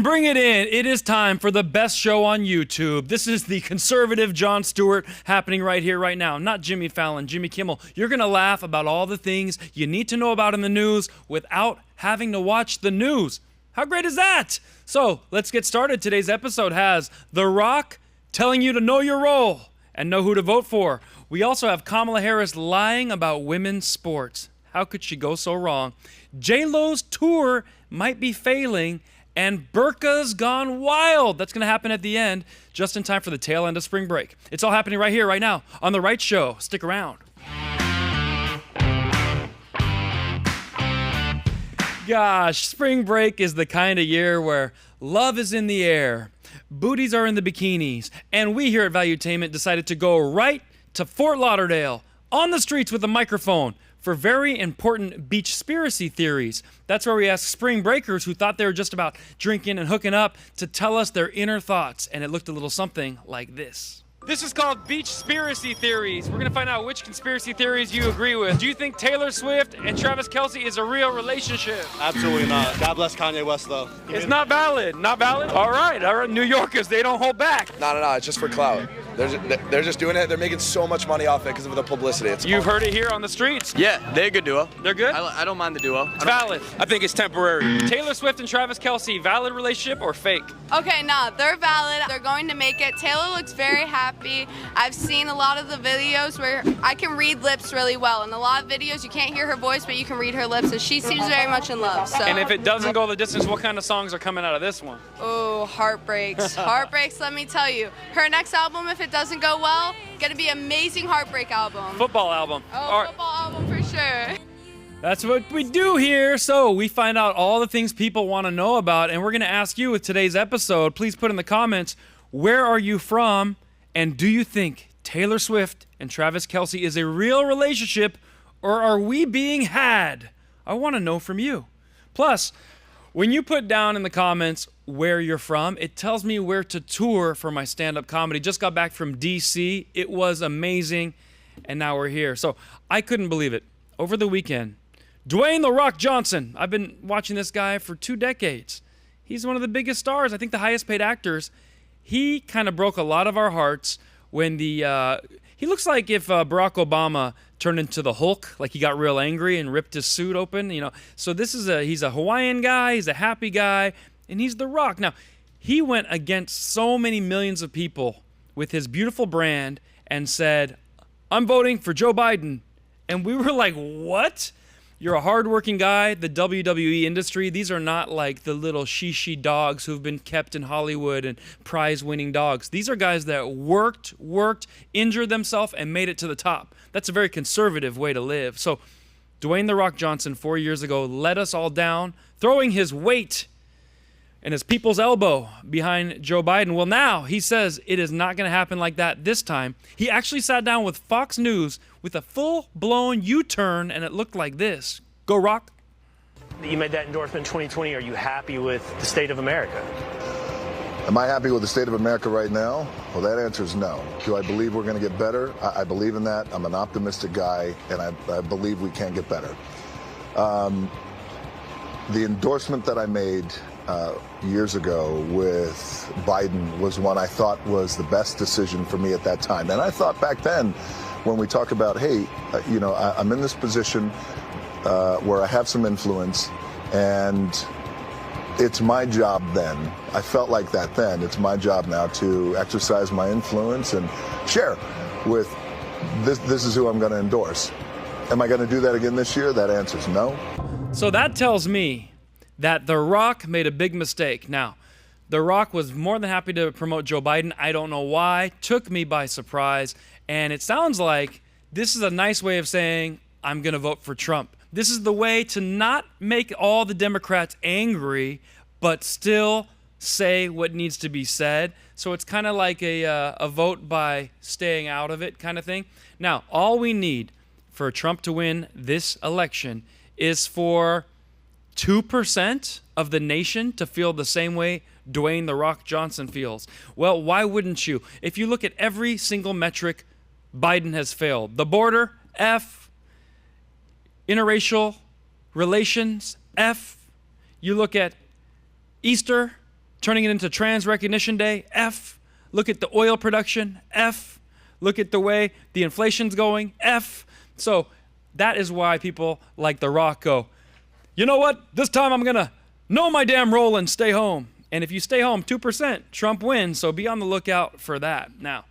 And bring it in. It is time for the best show on YouTube. This is the conservative Jon Stewart happening right here, right now. Not Jimmy Fallon, Jimmy Kimmel. You're going to laugh about all the things you need to know about in the news without having to watch the news. How great is that? So let's get started. Today's episode has The Rock telling you to know your role and know who to vote for. We also have Kamala Harris lying about women's sports. How could she go so wrong? J-Lo's tour might be failing, and Burka's gone wild. That's going to happen at the end, just in time for the tail end of spring break. It's all happening right here, right now, on The Right Show. Stick around. Gosh, spring break is the kind of year where love is in the air, booties are in the bikinis, and we here at Valuetainment decided to go right to Fort Lauderdale, on the streets with a microphone, for very important beachspiracy theories. That's where we ask spring breakers who thought they were just about drinking and hooking up to tell us their inner thoughts, and it looked a little something like this. This is called beachspiracy theories. We're gonna find out which conspiracy theories you agree with. Do you think Taylor Swift and Travis Kelce is a real relationship? Absolutely not. God bless Kanye West, though. It's not valid. Not valid? All right. New Yorkers, they don't hold back. No, it's just for clout. They're just doing it. They're making so much money off it because of the publicity. You've heard it here on the streets? Yeah, they're a good duo. They're good? I don't mind the duo. It's valid. I think it's temporary. Taylor Swift and Travis Kelce, valid relationship or fake? Okay, nah, they're valid. They're going to make it. Taylor looks very happy. I've seen a lot of the videos where I can read lips really well. In a lot of videos, you can't hear her voice, but you can read her lips, and she seems very much in love. So. And if it doesn't go the distance, what kind of songs are coming out of this one? Oh, heartbreaks. Heartbreaks, let me tell you. Her next album, if it doesn't go well, gonna be amazing heartbreak album. Football album. Oh, football album for sure. That's what we do here. So we find out all the things people want to know about, and we're going to ask you with today's episode. Please put in the comments, where are you from, and do you think Taylor Swift and Travis Kelce is a real relationship, or are we being had? I want to know from you. Plus, when you put down in the comments where you're from, it tells me where to tour for my stand-up comedy. Just got back from D.C. It was amazing, and now we're here. So I couldn't believe it. Over the weekend, Dwayne "The Rock" Johnson. I've been watching this guy for 2 decades. He's one of the biggest stars, I think the highest paid actors. He kind of broke a lot of our hearts when he looks like if Barack Obama turned into the Hulk, like he got real angry and ripped his suit open, you know. So he's a Hawaiian guy, he's a happy guy, and he's The Rock. Now, he went against so many millions of people with his beautiful brand and said, "I'm voting for Joe Biden." And we were like, what? You're a hardworking guy. The WWE industry, these are not like the little shishi dogs who've been kept in Hollywood and prize-winning dogs. These are guys that worked, injured themselves, and made it to the top. That's a very conservative way to live. So Dwayne "The Rock" Johnson 4 years ago let us all down, throwing his weight and his people's elbow behind Joe Biden. Well, now he says it is not going to happen like that this time. He actually sat down with Fox News with a full-blown U-turn, and it looked like this. Go Rock. You made that endorsement in 2020. Are you happy with the state of America? Am I happy with the state of America right now? Well, that answer is no. Do I believe we're going to get better? I believe in that. I'm an optimistic guy, and I believe we can get better. The endorsement that I made years ago with Biden was one I thought was the best decision for me at that time. And I thought back then, when we talk about, hey, I'm in this position where I have some influence, and it's my job then. I felt like that then. It's my job now to exercise my influence and share with this is who I'm going to endorse. Am I going to do that again this year? That answer is no. So that tells me that The Rock made a big mistake. Now, The Rock was more than happy to promote Joe Biden. I don't know why. Took me by surprise. And it sounds like this is a nice way of saying, I'm going to vote for Trump. This is the way to not make all the Democrats angry, but still say what needs to be said. So it's kind of like a vote by staying out of it kind of thing. Now, all we need for Trump to win this election is for 2% of the nation to feel the same way Dwayne "The Rock" Johnson feels. Well, why wouldn't you? If you look at every single metric, Biden has failed. The border, F. Interracial relations, F. You look at Easter, turning it into Trans Recognition Day, F. Look at the oil production, F. Look at the way the inflation's going, F. So that is why people like The Rock go, you know what? This time I'm going to know my damn role and stay home. And if you stay home 2%, Trump wins. So be on the lookout for that. Now,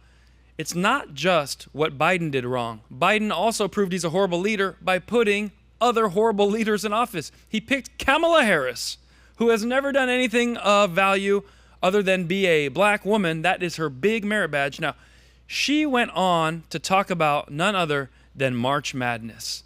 it's not just what Biden did wrong. Biden also proved he's a horrible leader by putting other horrible leaders in office. He picked Kamala Harris, who has never done anything of value other than be a black woman. That is her big merit badge. Now, she went on to talk about none other than March Madness.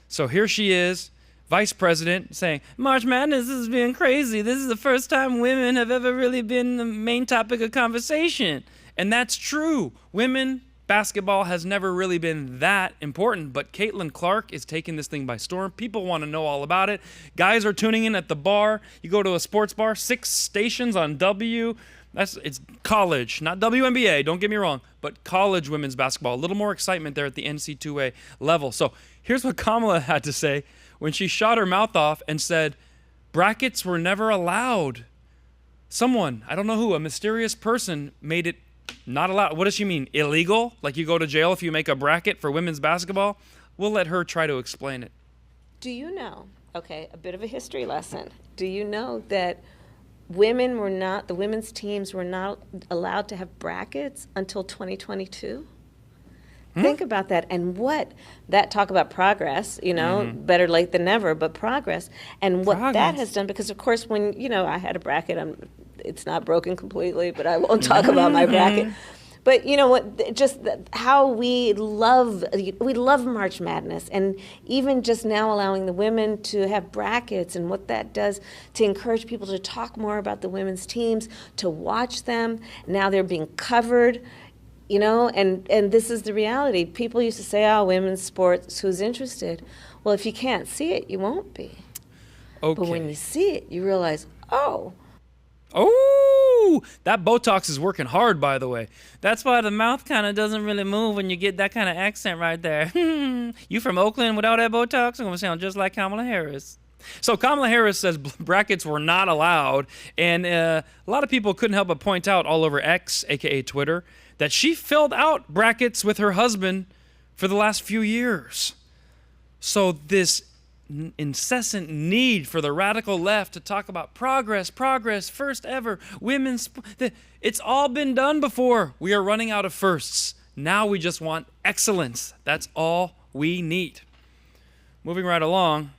So here she is, vice president, saying, March Madness has been crazy. This is the first time women have ever really been the main topic of conversation. And that's true. Women basketball has never really been that important, but Caitlin Clark is taking this thing by storm. People want to know all about it. Guys are tuning in at the bar. You go to a sports bar, 6 stations on W. It's college, not WNBA, don't get me wrong, but college women's basketball. A little more excitement there at the NC2A level. So here's what Kamala had to say when she shot her mouth off and said, brackets were never allowed. Someone, I don't know who, a mysterious person made it not allowed. What does she mean? Illegal? Like you go to jail if you make a bracket for women's basketball? We'll let her try to explain it. Do you know, okay, a bit of a history lesson. Do you know that the women's teams were not allowed to have brackets until 2022? Think about that. And talk about progress, better late than never, but progress. And what that has done, because of course when, I had a bracket, it's not broken completely, but I won't talk about my bracket. But you know what, just how we love March Madness, and even just now allowing the women to have brackets and what that does to encourage people to talk more about the women's teams, to watch them. Now they're being covered, and this is the reality. People used to say, oh, women's sports, who's interested? Well, if you can't see it, you won't be. Okay. But when you see it, you realize, oh, that Botox is working hard, by the way. That's why the mouth kind of doesn't really move when you get that kind of accent right there. You from Oakland without that Botox? I'm going to sound just like Kamala Harris. So Kamala Harris says brackets were not allowed, and a lot of people couldn't help but point out all over X, a.k.a. Twitter, that she filled out brackets with her husband for the last few years. So this incessant need for the radical left to talk about progress, first ever, women's, it's all been done before. We are running out of firsts. Now we just want excellence. That's all we need. Moving right along,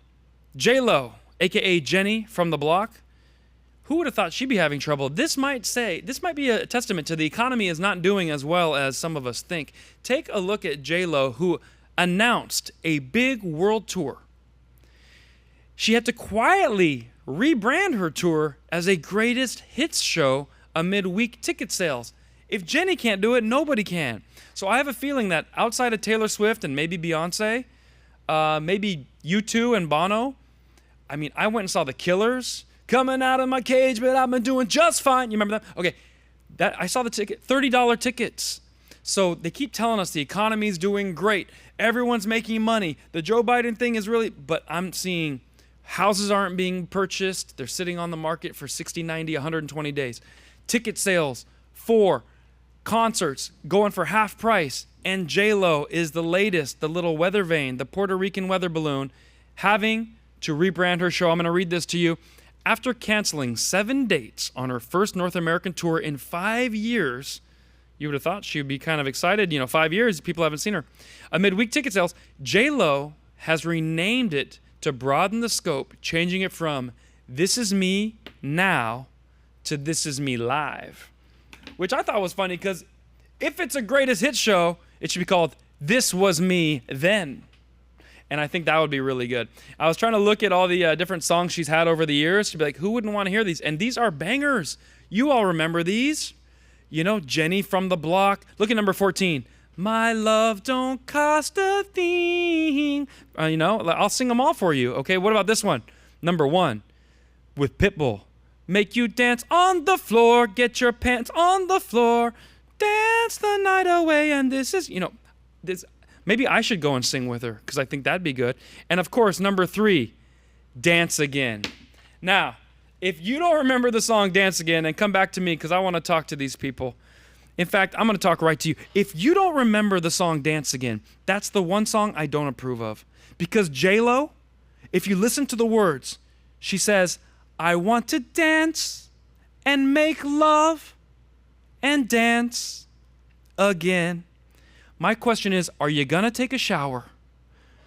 J-Lo, aka Jenny from the block. Who would have thought she'd be having trouble? This might be a testament to the economy is not doing as well as some of us think. Take a look at J-Lo, who announced a big world tour. She had to quietly rebrand her tour as a greatest hits show amid weak ticket sales. If Jenny can't do it, nobody can. So I have a feeling that outside of Taylor Swift and maybe Beyonce, maybe U2 and Bono, I went and saw The Killers, coming out of my cage, but I've been doing just fine. You remember that? Okay, I saw the ticket, $30 tickets. So they keep telling us the economy's doing great. Everyone's making money. The Joe Biden thing is really, but I'm seeing houses aren't being purchased. They're sitting on the market for 60, 90, 120 days. Ticket sales for concerts going for half price. And J-Lo is the latest, the little weather vane, the Puerto Rican weather balloon, having to rebrand her show. I'm going to read this to you. After canceling 7 dates on her first North American tour in 5 years, you would have thought she would be kind of excited. 5 years, people haven't seen her. Amid weak ticket sales, J-Lo has renamed it to broaden the scope, changing it from This Is Me Now to This Is Me Live, which I thought was funny because if it's a greatest hit show, it should be called This Was Me Then. And I think that would be really good. I was trying to look at all the different songs she's had over the years to be like, who wouldn't want to hear these? And these are bangers. You all remember these. Jenny from the block. Look at number 14. My love don't cost a thing. I'll sing them all for you. Okay, what about this one? Number 1 with Pitbull. Make you dance on the floor. Get your pants on the floor. Dance the night away. And this is, this. Maybe I should go and sing with her because I think that'd be good. And of course, number 3, Dance Again. Now, If you don't remember the song Dance Again, and come back to me because I want to talk to these people. In fact, I'm going to talk right to you. If you don't remember the song Dance Again, that's the one song I don't approve of. Because J-Lo, if you listen to the words, she says, I want to dance and make love and dance again. My question is, are you going to take a shower?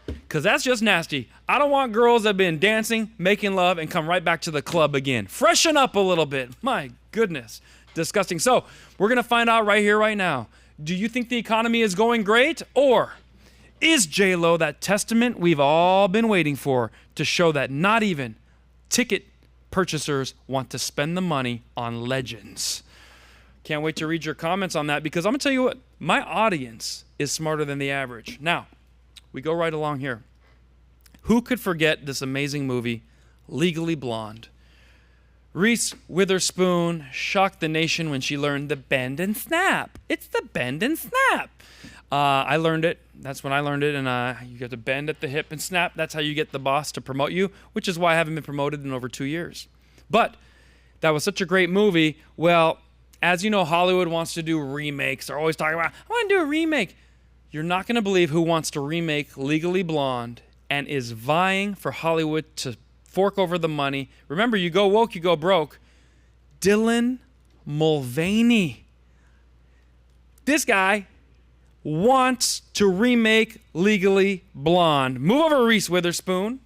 Because that's just nasty. I don't want girls that have been dancing, making love, and come right back to the club again. Freshen up a little bit. My goodness. Disgusting. So, we're going to find out right here, right now. Do you think the economy is going great? Or is J-Lo that testament we've all been waiting for to show that not even ticket purchasers want to spend the money on legends? Can't wait to read your comments on that because I'm going to tell you what, my audience is smarter than the average. Now, we go right along here. Who could forget this amazing movie, Legally Blonde? Reese Witherspoon shocked the nation when she learned the bend and snap. It's the bend and snap. I learned it. That's when I learned it. And you get to bend at the hip and snap. That's how you get the boss to promote you, which is why I haven't been promoted in over 2 years. But that was such a great movie. Well, as you know, Hollywood wants to do remakes. They're always talking about, I want to do a remake. You're not going to believe who wants to remake Legally Blonde and is vying for Hollywood to fork over the money. Remember, you go woke, you go broke. Dylan Mulvaney. This guy wants to remake Legally Blonde. Move over, Reese Witherspoon.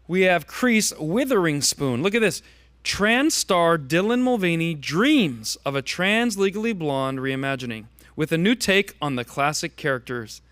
We have Crease Witherspoon. Look at this. Trans star Dylan Mulvaney dreams of a trans Legally Blonde reimagining with a new take on the classic characters.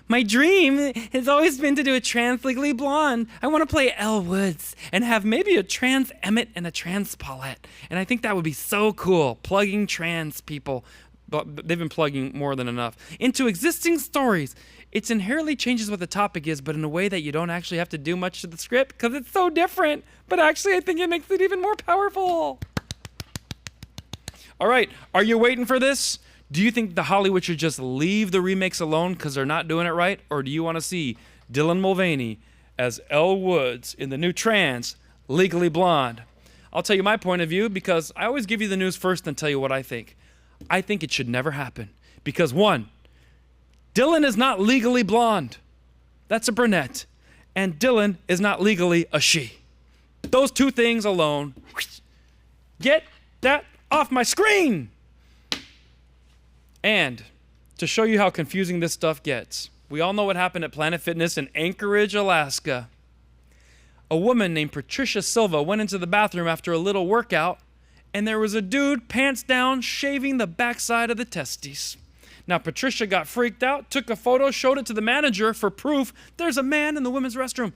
My dream has always been to do a trans Legally Blonde. I want to play Elle Woods and have maybe a trans Emmett and a trans Paulette. And I think that would be so cool, plugging trans people, but they've been plugging more than enough, into existing stories. It inherently changes what the topic is, but in a way that you don't actually have to do much to the script because it's so different. But actually, I think it makes it even more powerful. All right, are you waiting for this? Do you think the Hollywood should just leave the remakes alone because they're not doing it right? Or do you want to see Dylan Mulvaney as Elle Woods in the new trans Legally Blonde? I'll tell you my point of view because I always give you the news first and tell you what I think. I think it should never happen because, one, Dylan is not legally blonde. That's a brunette. And Dylan is not legally a she. Those two things alone. Get that off my screen! And to show you how confusing this stuff gets, we all know what happened at Planet Fitness in Anchorage, Alaska. A woman named Patricia Silva went into the bathroom after a little workout, and there was a dude, pants down, shaving the backside of the testes. Now, Patricia got freaked out, took a photo, showed it to the manager for proof. There's a man in the women's restroom.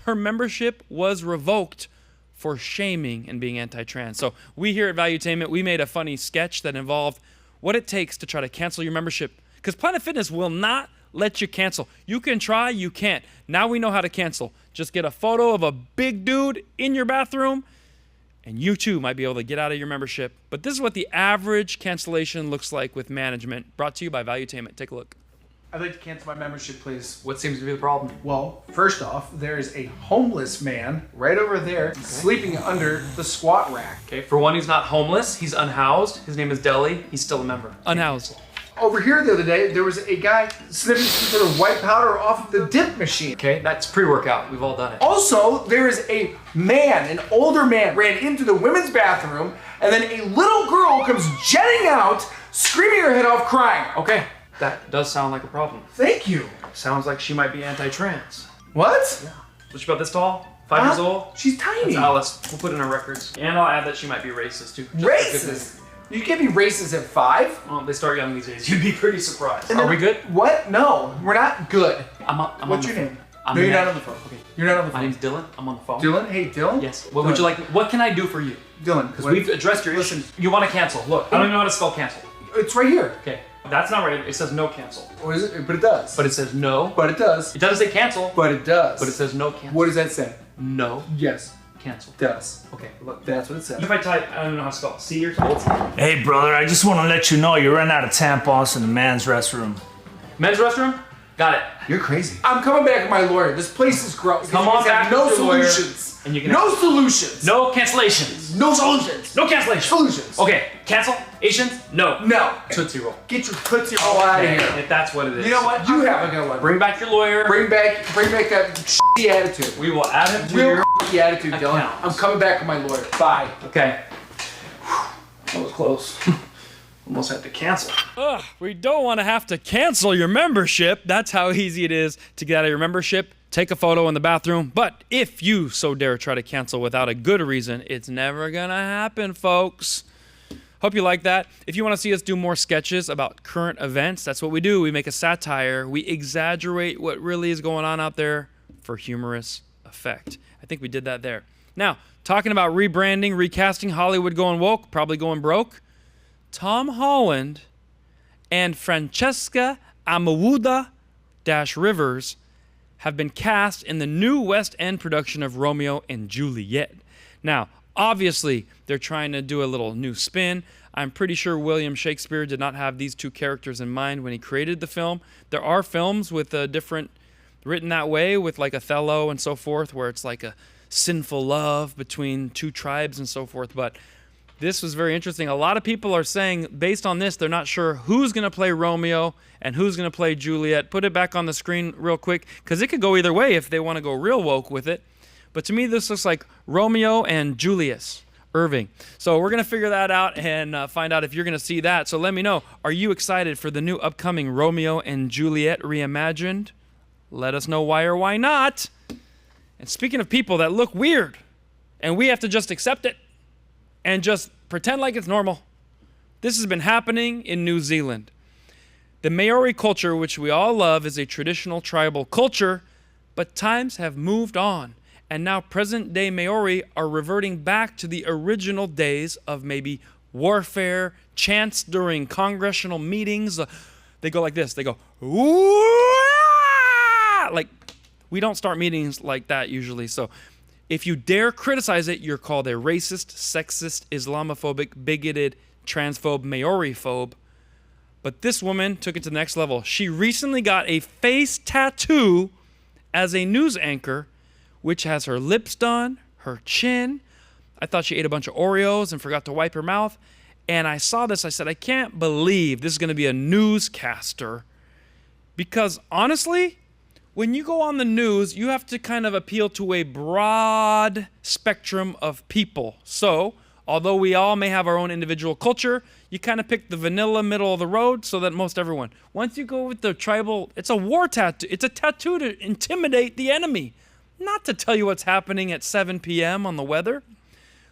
Her membership was revoked for shaming and being anti-trans. So we here at Valuetainment, we made a funny sketch that involved what it takes to try to cancel your membership. Because Planet Fitness will not let you cancel. You can try, you can't. Now we know how to cancel. Just get a photo of a big dude in your bathroom, and you too might be able to get out of your membership. But this is what the average cancellation looks like with management. Brought to you by Valuetainment. Take a look. I'd like to cancel my membership, please. What seems to be the problem? Well, first off, there's a homeless man right over there sleeping under the squat rack. Okay, for one, he's not homeless. He's unhoused. His name is Deli. He's still a member. Unhoused. Over here the other day, there was a guy sniffing some sort of white powder off the dip machine. Okay, that's pre-workout. We've all done it. Also, there is a man, an older man, ran into the women's bathroom, and then a little girl comes jetting out, screaming her head off, crying. Okay, that does sound like a problem. Thank you. Sounds like she might be anti-trans. What? Yeah. Was she about this tall? 5 years old? She's tiny. That's Alice. We'll put it in our records. And I'll add that she might be racist too. Racist? You can't be racist at 5. Well, they start young these days. You'd be pretty surprised. Are we good? What? No, we're not good. What's your name? No, you're not on the phone. Okay. You're not on the phone. My name's Dylan. I'm on the phone. Dylan? Hey, Dylan? Yes. What would you like? What can I do for you? Dylan. Because we've addressed your issue. You want to cancel. Look, I don't even know how to spell cancel. It's right here. Okay. That's not right. It says no cancel. Or is it? But it does. But it says no. But it does. It doesn't say cancel. But it does. But it says no cancel. What does that say? No. Yes. Cancel. Does. Okay, look. That's what it says. If I type, I don't even know how to spell. C or something. Hey, brother, I just want to let you know you ran out of tampons in the men's restroom. Men's restroom? Got it. You're crazy. I'm coming back with my lawyer. This place is gross. Come on back no with your lawyer, solutions. and you can no solutions. No cancellations. No solutions. No cancellations. Solutions. Okay, cancellations? No. No. Tootsie Roll. Get your Tootsie Roll out of here. If that's what it is. You know what? You have a good one. Bring back your lawyer. Bring back that shitty attitude. We will add him to Real your shitty attitude, Dylan. account. I'm coming back with my lawyer. Bye. Okay. That was close. Almost had to cancel. Ugh, we don't want to have to cancel your membership. That's how easy it is to get out of your membership. Take a photo in the bathroom. But if you so dare try to cancel without a good reason, it's never gonna happen, folks. Hope you like that. If you want to see us do more sketches about current events, that's what we do. We make a satire. We exaggerate what really is going on out there for humorous effect. I think we did that there. Now, talking about rebranding, recasting, Hollywood going woke, probably going broke. Tom Holland and Francesca Amawuda-Rivers have been cast in the new West End production of Romeo and Juliet. Now, obviously, they're trying to do a little new spin. I'm pretty sure William Shakespeare did not have these two characters in mind when he created the film. There are films with a different, written that way, with like Othello and so forth, where it's like a sinful love between two tribes and so forth, but this was very interesting. A lot of people are saying, based on this, they're not sure who's going to play Romeo and who's going to play Juliet. Put it back on the screen real quick, because it could go either way if they want to go real woke with it. But to me, this looks like Romeo and Julius Irving. So we're going to figure that out and find out if you're going to see that. So let me know, are you excited for the new upcoming Romeo and Juliet reimagined? Let us know why or why not. And speaking of people that look weird, and we have to just accept it, and just pretend like it's normal. This has been happening in New Zealand. The Maori culture, which we all love, is a traditional tribal culture, but times have moved on, and now present-day Maori are reverting back to the original days of maybe warfare, chants during congressional meetings. They go like this. They go, "Ooh-ah!" Like, we don't start meetings like that usually, so if you dare criticize it, you're called a racist, sexist, Islamophobic, bigoted, transphobe, Maori-phobe. But this woman took it to the next level. She recently got a face tattoo as a news anchor, which has her lips done, her chin. I thought she ate a bunch of Oreos and forgot to wipe her mouth. And I saw this, I said, I can't believe this is going to be a newscaster. Because honestly, when you go on the news, you have to kind of appeal to a broad spectrum of people. So, although we all may have our own individual culture, you kind of pick the vanilla middle of the road so that most everyone. Once you go with the tribal, it's a war tattoo. It's a tattoo to intimidate the enemy, not to tell you what's happening at 7 p.m. on the weather.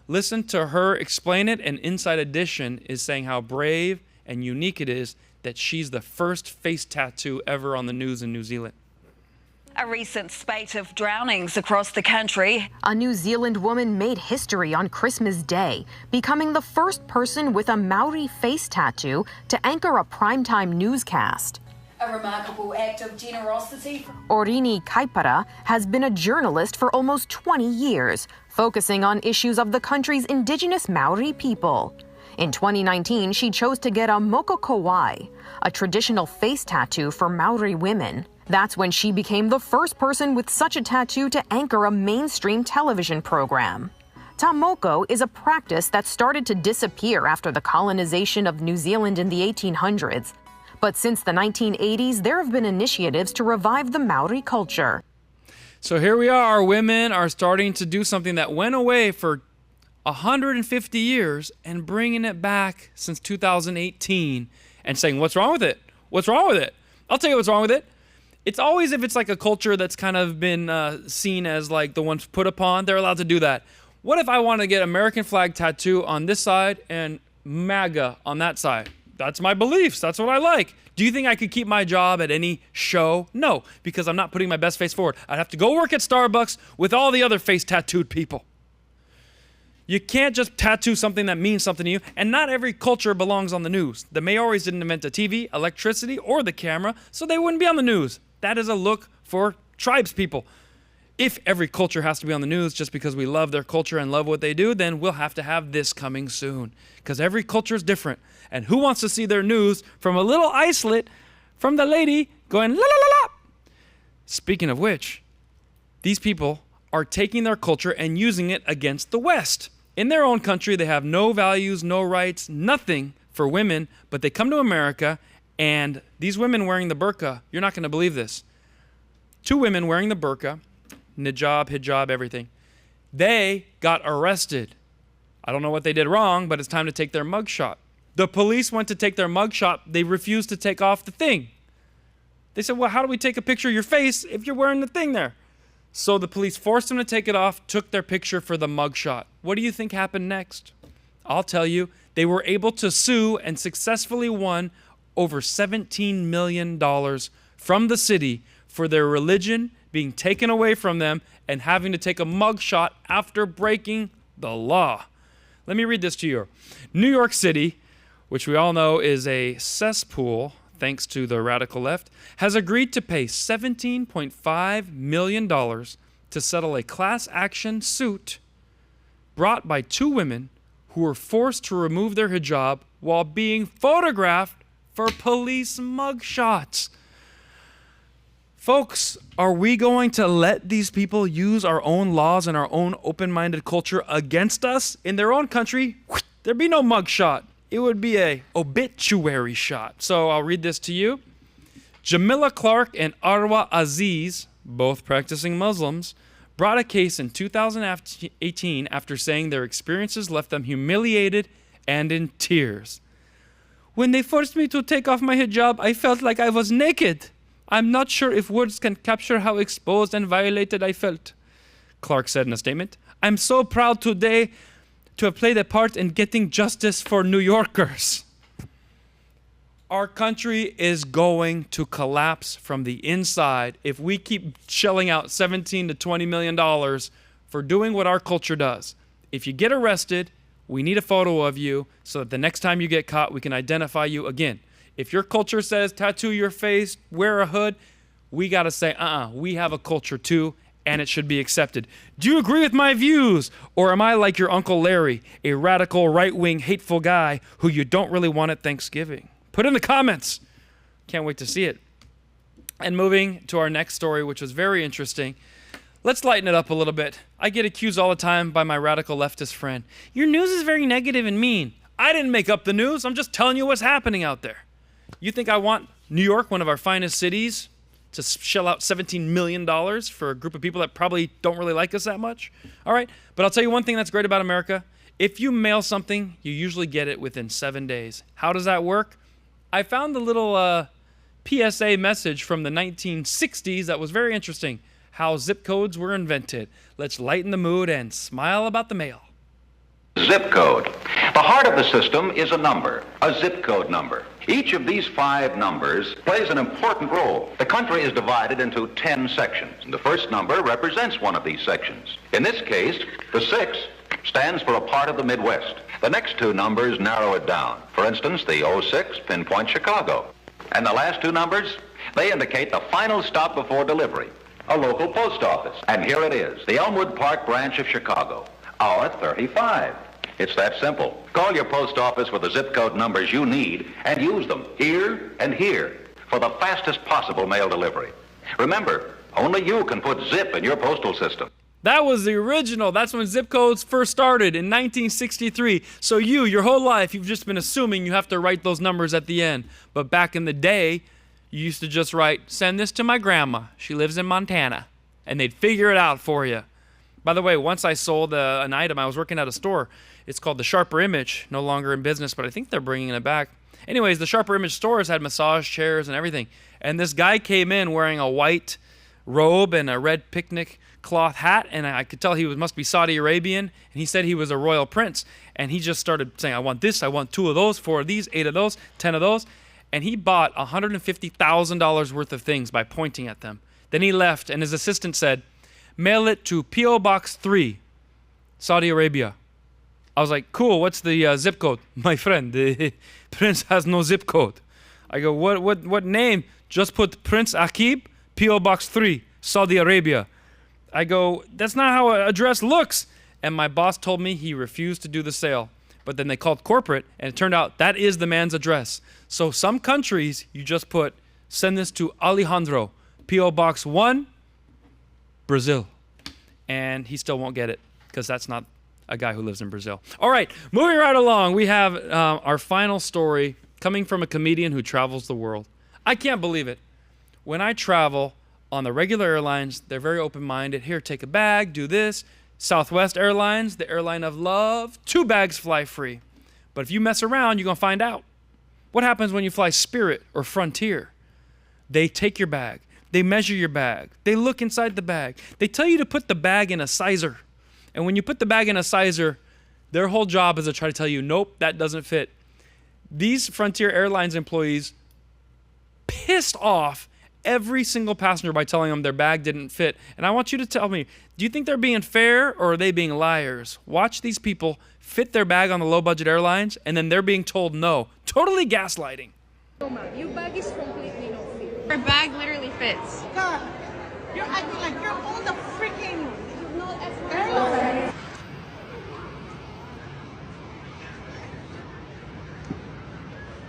Listen to her explain it, and Inside Edition is saying how brave and unique it is that she's the first face tattoo ever on the news in New Zealand. A recent spate of drownings across the country. A New Zealand woman made history on Christmas Day, becoming the first person with a Maori face tattoo to anchor a primetime newscast. A remarkable act of generosity. Orini Kaipara has been a journalist for almost 20 years, focusing on issues of the country's indigenous Maori people. In 2019, she chose to get a mokokowai, a traditional face tattoo for Maori women. That's when she became the first person with such a tattoo to anchor a mainstream television program. Tamoko is a practice that started to disappear after the colonization of New Zealand in the 1800s. But since the 1980s, there have been initiatives to revive the Maori culture. So here we are. Women are starting to do something that went away for 150 years and bringing it back since 2018 and saying, what's wrong with it? What's wrong with it? I'll tell you what's wrong with it. It's always if it's like a culture that's kind of been seen as like the ones put upon, they're allowed to do that. What if I want to get American flag tattoo on this side and MAGA on that side? That's my beliefs. That's what I like. Do you think I could keep my job at any show? No, because I'm not putting my best face forward. I'd have to go work at Starbucks with all the other face tattooed people. You can't just tattoo something that means something to you, and not every culture belongs on the news. The Maoris didn't invent the TV, electricity, or the camera, so they wouldn't be on the news. That is a look for tribes people. If every culture has to be on the news just because we love their culture and love what they do, then we'll have to have this coming soon. Because every culture is different. And who wants to see their news from a little isolate from the lady going la la la la? Speaking of which, these people are taking their culture and using it against the West. In their own country, they have no values, no rights, nothing for women, but they come to America, and these women wearing the burqa, you're not going to believe this. 2 women wearing the burqa, niqab, hijab, everything, they got arrested. I don't know what they did wrong, but it's time to take their mugshot. The police went to take their mugshot. They refused to take off the thing. They said, well, how do we take a picture of your face if you're wearing the thing there? So the police forced them to take it off, took their picture for the mugshot. What do you think happened next? I'll tell you. They were able to sue and successfully won over $17 million from the city for their religion being taken away from them and having to take a mugshot after breaking the law. Let me read this to you. New York City, which we all know is a cesspool thanks to the radical left, has agreed to pay $17.5 million to settle a class action suit brought by 2 women who were forced to remove their hijab while being photographed for police mugshots. Folks, are we going to let these people use our own laws and our own open-minded culture against us? In their own country, there'd be no mugshot. It would be a obituary shot. So I'll read this to you. Jamila Clark and Arwa Aziz, both practicing Muslims, brought a case in 2018 after saying their experiences left them humiliated and in tears. When they forced me to take off my hijab, I felt like I was naked. I'm not sure if words can capture how exposed and violated I felt, Clark said in a statement. I'm so proud today to have played a part in getting justice for New Yorkers. Our country is going to collapse from the inside if we keep shelling out $17 to $20 million for doing what our culture does. If you get arrested, we need a photo of you so that the next time you get caught, we can identify you again. If your culture says tattoo your face, wear a hood, we got to say, we have a culture too, and it should be accepted. Do you agree with my views? Or am I like your Uncle Larry, a radical, right-wing, hateful guy who you don't really want at Thanksgiving? Put in the comments. Can't wait to see it. And moving to our next story, which was very interesting. Let's lighten it up a little bit. I get accused all the time by my radical leftist friend. Your news is very negative and mean. I didn't make up the news. I'm just telling you what's happening out there. You think I want New York, one of our finest cities, to shell out $17 million for a group of people that probably don't really like us that much? All right, but I'll tell you one thing that's great about America. If you mail something, you usually get it within 7 days. How does that work? I found the little PSA message from the 1960s that was very interesting. How zip codes were invented. Let's lighten the mood and smile about the mail. Zip code. The heart of the system is a number, a zip code number. Each of these 5 numbers plays an important role. The country is divided into 10 sections. The first number represents one of these sections. In this case, the 6 stands for a part of the Midwest. The next 2 numbers narrow it down. For instance, the 06 pinpoints Chicago. And the last 2 numbers, they indicate the final stop before delivery, a local post office. And here it is, the Elmwood Park branch of Chicago, our 35. It's that simple. Call your post office with the zip code numbers you need and use them here and here for the fastest possible mail delivery. Remember, only you can put zip in your postal system. That was the original. That's when zip codes first started in 1963. So your whole life, you've just been assuming you have to write those numbers at the end. But back in the day, you used to just write, send this to my grandma. She lives in Montana. And they'd figure it out for you. By the way, once I sold an item, I was working at a store. It's called the Sharper Image, no longer in business, but I think they're bringing it back. Anyways, the Sharper Image stores had massage chairs and everything. And this guy came in wearing a white robe and a red picnic cloth hat, and I could tell he must be Saudi Arabian, and he said he was a royal prince. And he just started saying, I want this, I want 2 of those, 4 of these, 8 of those, 10 of those. And he bought $150,000 worth of things by pointing at them. Then he left, and his assistant said, mail it to P.O. Box 3, Saudi Arabia. I was like, cool, what's the zip code? My friend, the prince has no zip code. I go, what name? Just put Prince Akib, P.O. Box 3, Saudi Arabia. I go, that's not how an address looks. And my boss told me he refused to do the sale. But then they called corporate, and it turned out that is the man's address. So some countries, you just put, send this to Alejandro, P.O. Box 1, Brazil. And he still won't get it because that's not a guy who lives in Brazil. All right, moving right along. We have our final story coming from a comedian who travels the world. I can't believe it. When I travel on the regular airlines, they're very open-minded. Here, take a bag, do this. Southwest Airlines, the airline of love, 2 bags fly free. But if you mess around, you're going to find out. What happens when you fly Spirit or Frontier? They take your bag. They measure your bag. They look inside the bag. They tell you to put the bag in a sizer. And when you put the bag in a sizer, their whole job is to try to tell you, nope, that doesn't fit. These Frontier Airlines employees pissed off every single passenger by telling them their bag didn't fit. And I want you to tell me, do you think they're being fair or are they being liars? Watch these people fit their bag on the low-budget airlines, and then they're being told no. Totally gaslighting. Your bag is completely no fit. Her bag literally fits. God, you're acting like you're on the freaking airline.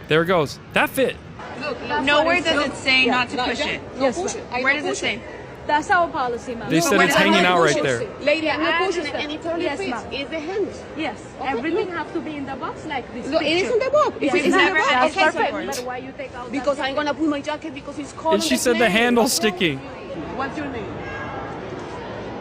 There it goes. That fit. Look, nowhere does it say not to push it. Yes, Where does it say? That's our policy, ma'am. They said it's hanging out right there. Lady, I'm pushing it and it only fits. Is the hinge? Yes. Everything have to be in the box like this. No, it is in the box. Yes, It's in the box. That's Okay, perfect. But why you take out because that I'm gonna put my jacket because it's cold. And she said the handle's sticky. What's your name?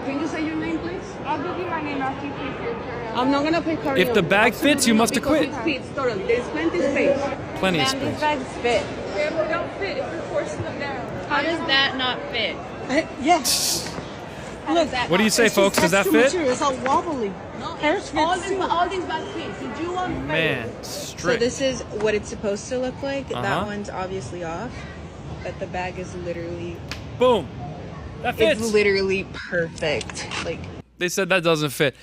Can you say your name, please? I'll give you my name after you pay for your carry-on. I'm not gonna pay carry-on. If the bag fits, you must acquit. Because it fits totally. There's plenty of space. Plenty of space. These bags fit. They don't fit if you're forcing them down. How does that not fit? Yes. Look, What do you say, folks? Does that fit? It's all wobbly. No, all these bags fit. Did you want Man, So strict. this is what it's supposed to look like. Uh-huh. That one's obviously off, but the bag is literally Boom. That fits. it's literally perfect. Like They said that doesn't fit.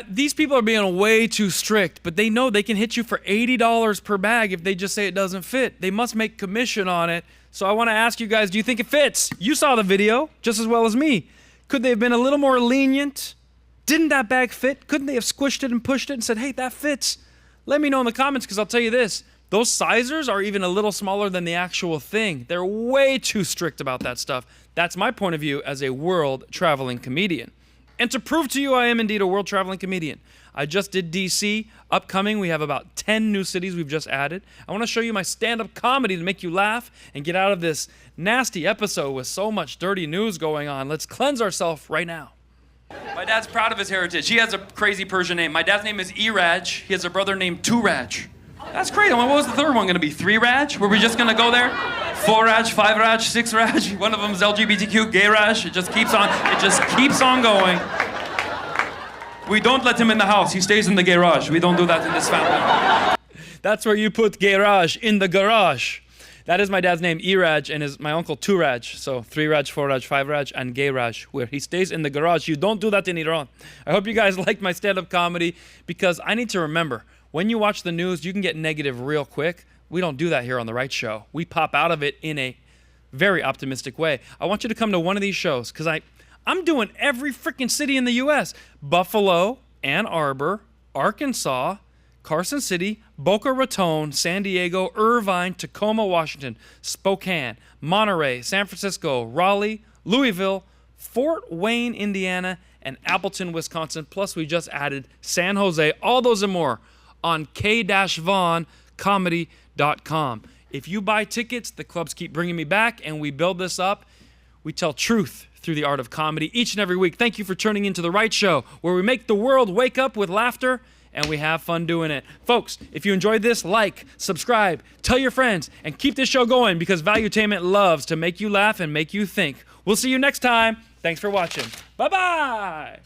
These people are being way too strict, but they know they can hit you for $80 per bag if they just say it doesn't fit. They must make commission on it. So I want to ask you guys, do you think it fits? You saw the video just as well as me. Could they have been a little more lenient? Didn't that bag fit? Couldn't they have squished it and pushed it and said, hey, that fits? Let me know in the comments, because I'll tell you this. Those sizers are even a little smaller than the actual thing. They're way too strict about that stuff. That's my point of view as a world traveling comedian. And to prove to you I am indeed a world traveling comedian, I just did DC. Upcoming, we have about 10 new cities we've just added. I want to show you my stand-up comedy to make you laugh and get out of this nasty episode with so much dirty news going on. Let's cleanse ourselves right now. My dad's proud of his heritage. He has a crazy Persian name. My dad's name is Iraj. He has a brother named Turaj. That's crazy. What was the third one going to be? 3 Raj? Were we just going to go there? 4 Raj, 5 Raj, 6 Raj? One of them is LGBTQ, gay Raj. It just keeps on going. We don't let him in the house. He stays in the garage. We don't do that in this family. That's where you put garage, in the garage. That is my dad's name, Iraj, and my uncle Turaj. So 3 Raj, 4 Raj, 5 Raj, and gay Raj, where he stays in the garage. You don't do that in Iran. I hope you guys liked my stand-up comedy, because I need to remember, when you watch the news, you can get negative real quick. We don't do that here on The Right Show. We pop out of it in a very optimistic way. I want you to come to one of these shows, because I'm doing every freaking city in the U.S. Buffalo, Ann Arbor, Arkansas, Carson City, Boca Raton, San Diego, Irvine, Tacoma, Washington, Spokane, Monterey, San Francisco, Raleigh, Louisville, Fort Wayne, Indiana, and Appleton, Wisconsin. Plus, we just added San Jose, all those and more on k-vaughncomedy.com. If you buy tickets, the clubs keep bringing me back, and we build this up. We tell truth through the art of comedy each and every week. Thank you for tuning into The Right Show, where we make the world wake up with laughter, and we have fun doing it. Folks, if you enjoyed this, like, subscribe, tell your friends, and keep this show going, because Valuetainment loves to make you laugh and make you think. We'll see you next time. Thanks for watching. Bye-bye.